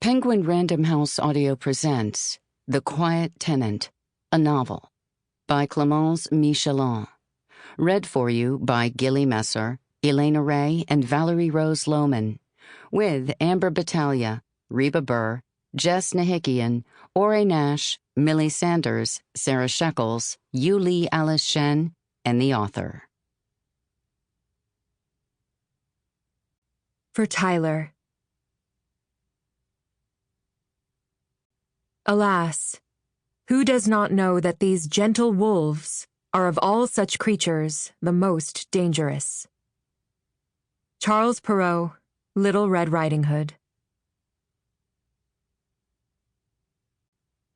Penguin Random House Audio presents The Quiet Tenant, a novel, by Clémence Michallon. Read for you by Gilli Messer, Elena Ray, and Valerie Rose Lohman, with Amber Battaglia, Reba Buhr, Jess Nahikian, Aure Nash, Millie Sanders, Sara Sheckells, Yuli Alice Shen, and the author. For Tyler. Alas, who does not know that these gentle wolves are of all such creatures the most dangerous? Charles Perrault, Little Red Riding Hood.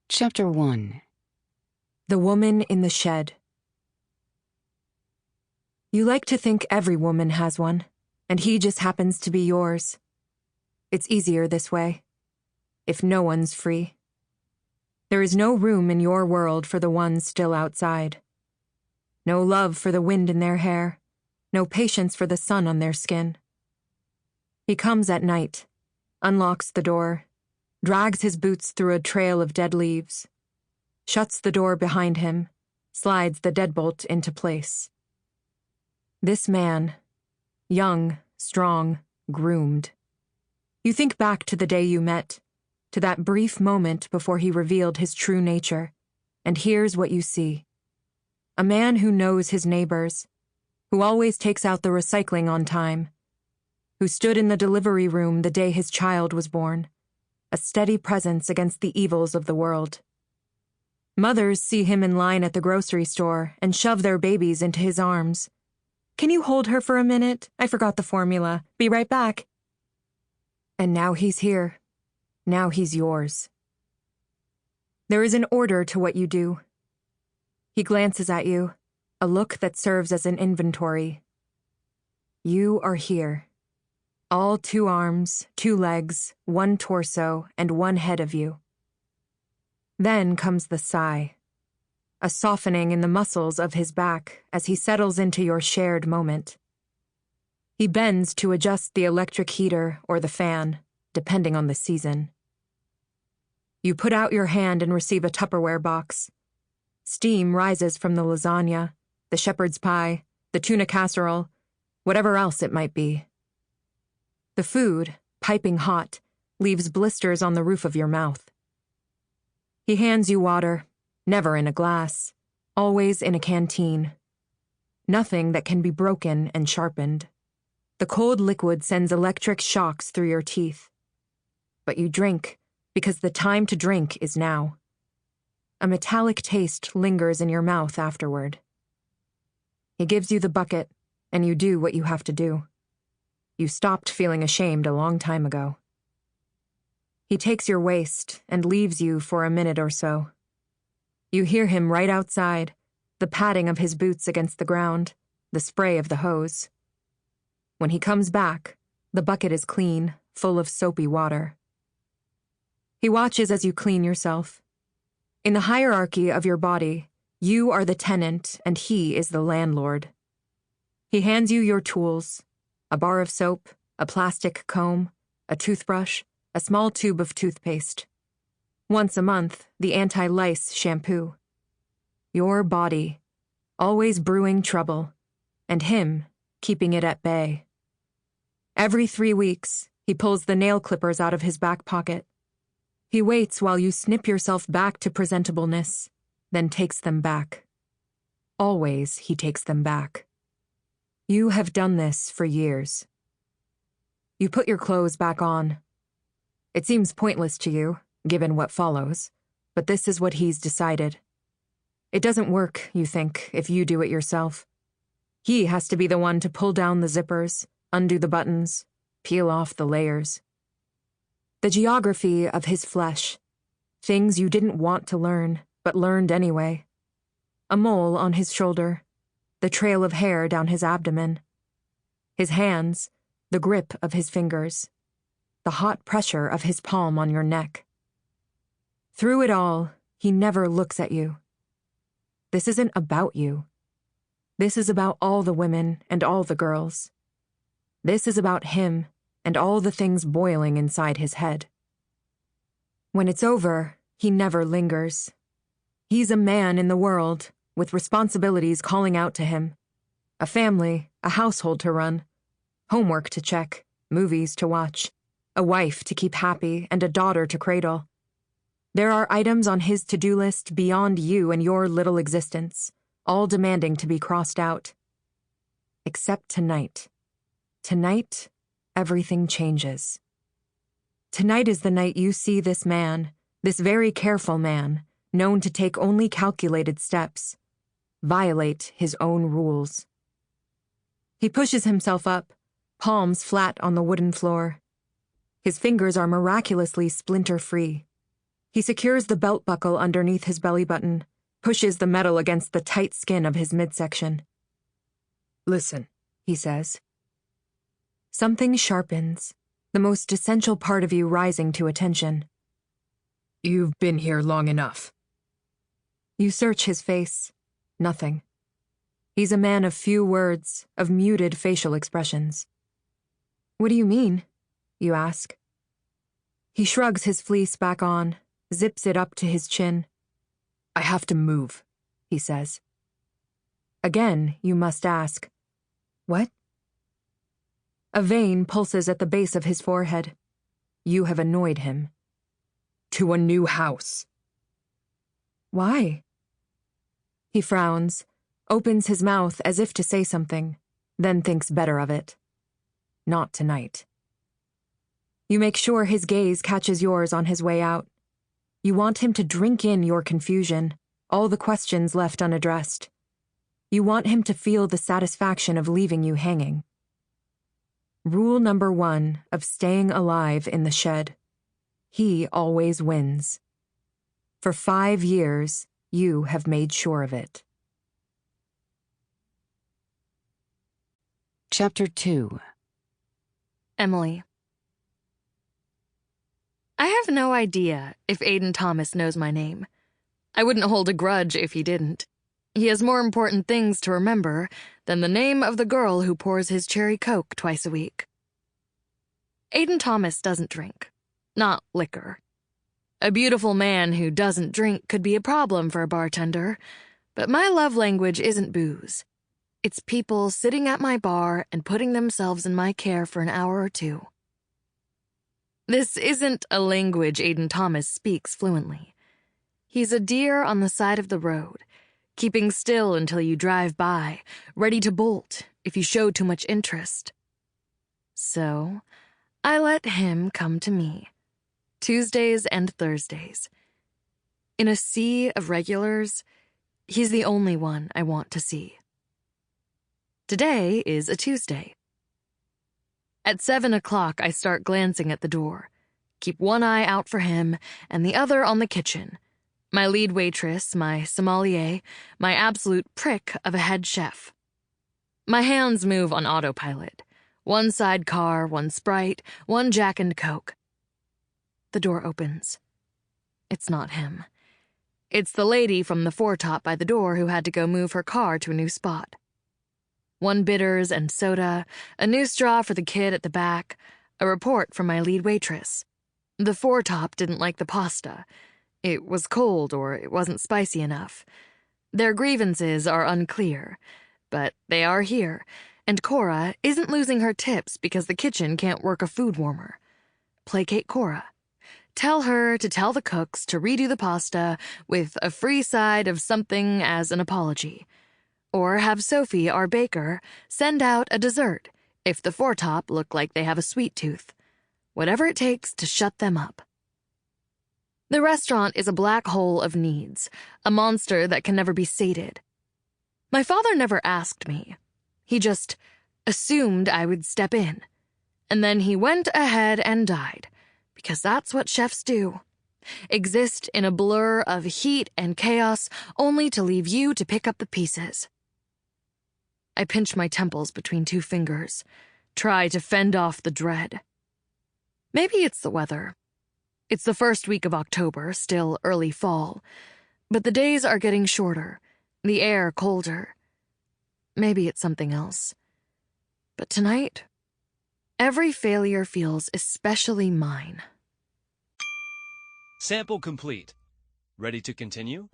Chapter 1. The Woman in the Shed. You like to think every woman has one, and he just happens to be yours. It's easier this way, if no one's free. There is no room in your world for the ones still outside. No love for the wind in their hair, no patience for the sun on their skin. He comes at night, unlocks the door, drags his boots through a trail of dead leaves, shuts the door behind him, slides the deadbolt into place. This man, young, strong, groomed. You think back to the day you met, to that brief moment before he revealed his true nature, and here's what you see. A man who knows his neighbors, who always takes out the recycling on time, who stood in the delivery room the day his child was born, a steady presence against the evils of the world. Mothers see him in line at the grocery store and shove their babies into his arms. "Can you hold her for a minute? I forgot the formula. Be right back." And now he's here. Now he's yours. There is an order to what you do. He glances at you, a look that serves as an inventory. You are here. All 2 arms, 2 legs, 1 torso, and 1 head of you. Then comes the sigh, a softening in the muscles of his back as he settles into your shared moment. He bends to adjust the electric heater or the fan, depending on the season. You put out your hand and receive a Tupperware box. Steam rises from the lasagna, the shepherd's pie, the tuna casserole, whatever else it might be. The food, piping hot, leaves blisters on the roof of your mouth. He hands you water, never in a glass, always in a canteen. Nothing that can be broken and sharpened. The cold liquid sends electric shocks through your teeth. But you drink, because the time to drink is now. A metallic taste lingers in your mouth afterward. He gives you the bucket, and you do what you have to do. You stopped feeling ashamed a long time ago. He takes your waist and leaves you for a minute or so. You hear him right outside, the padding of his boots against the ground, the spray of the hose. When he comes back, the bucket is clean, full of soapy water. He watches as you clean yourself. In the hierarchy of your body, you are the tenant and he is the landlord. He hands you your tools, a bar of soap, a plastic comb, a toothbrush, a small tube of toothpaste. Once a month, the anti-lice shampoo. Your body, always brewing trouble, and him keeping it at bay. Every 3 weeks, he pulls the nail clippers out of his back pocket. He waits while you snip yourself back to presentableness, then takes them back. Always he takes them back. You have done this for years. You put your clothes back on. It seems pointless to you, given what follows, but this is what he's decided. It doesn't work, you think, if you do it yourself. He has to be the one to pull down the zippers, undo the buttons, peel off the layers. The geography of his flesh, things you didn't want to learn, but learned anyway. A mole on his shoulder, the trail of hair down his abdomen. His hands, the grip of his fingers, the hot pressure of his palm on your neck. Through it all, he never looks at you. This isn't about you. This is about all the women and all the girls. This is about him and all the things boiling inside his head. When it's over, he never lingers. He's a man in the world, with responsibilities calling out to him. A family, a household to run, homework to check, movies to watch, a wife to keep happy, and a daughter to cradle. There are items on his to-do list beyond you and your little existence, all demanding to be crossed out. Except tonight. Tonight, everything changes. Tonight is the night you see this man, this very careful man, known to take only calculated steps, violate his own rules. He pushes himself up, palms flat on the wooden floor. His fingers are miraculously splinter-free. He secures the belt buckle underneath his belly button, pushes the metal against the tight skin of his midsection. "Listen," he says. Something sharpens, the most essential part of you rising to attention. "You've been here long enough." You search his face. Nothing. He's a man of few words, of muted facial expressions. "What do you mean?" you ask. He shrugs his fleece back on, zips it up to his chin. "I have to move," he says. Again, you must ask, "What?" A vein pulses at the base of his forehead. You have annoyed him. "To a new house." "Why?" He frowns, opens his mouth as if to say something, then thinks better of it. Not tonight. You make sure his gaze catches yours on his way out. You want him to drink in your confusion, all the questions left unaddressed. You want him to feel the satisfaction of leaving you hanging. Rule number 1 of staying alive in the shed. He always wins. For 5 years, you have made sure of it. Chapter 2. Emily. I have no idea if Aiden Thomas knows my name. I wouldn't hold a grudge if he didn't. He has more important things to remember than the name of the girl who pours his cherry Coke twice a week. Aiden Thomas doesn't drink. Not liquor. A beautiful man who doesn't drink could be a problem for a bartender, but my love language isn't booze. It's people sitting at my bar and putting themselves in my care for an hour or two. This isn't a language Aiden Thomas speaks fluently. He's a deer on the side of the road, keeping still until you drive by, ready to bolt if you show too much interest. So, I let him come to me, Tuesdays and Thursdays. In a sea of regulars, he's the only one I want to see. Today is a Tuesday. At 7 o'clock, I start glancing at the door. Keep one eye out for him and the other on the kitchen. My lead waitress, my sommelier, my absolute prick of a head chef. My hands move on autopilot. One sidecar, one Sprite, one Jack and Coke. The door opens. It's not him. It's the lady from the foretop by the door who had to go move her car to a new spot. 1 bitters and soda, a new straw for the kid at the back, a report from my lead waitress. The foretop didn't like the pasta. It was cold or it wasn't spicy enough. Their grievances are unclear, but they are here, and Cora isn't losing her tips because the kitchen can't work a food warmer. Placate Cora. Tell her to tell the cooks to redo the pasta with a free side of something as an apology. Or have Sophie, our baker, send out a dessert if the foretop look like they have a sweet tooth. Whatever it takes to shut them up. The restaurant is a black hole of needs, a monster that can never be sated. My father never asked me. He just assumed I would step in. And then he went ahead and died, because that's what chefs do. Exist in a blur of heat and chaos only to leave you to pick up the pieces. I pinch my temples between 2 fingers, try to fend off the dread. Maybe it's the weather. It's the first week of October, still early fall, but the days are getting shorter, the air colder. Maybe it's something else. But tonight, every failure feels especially mine. Sample complete. Ready to continue?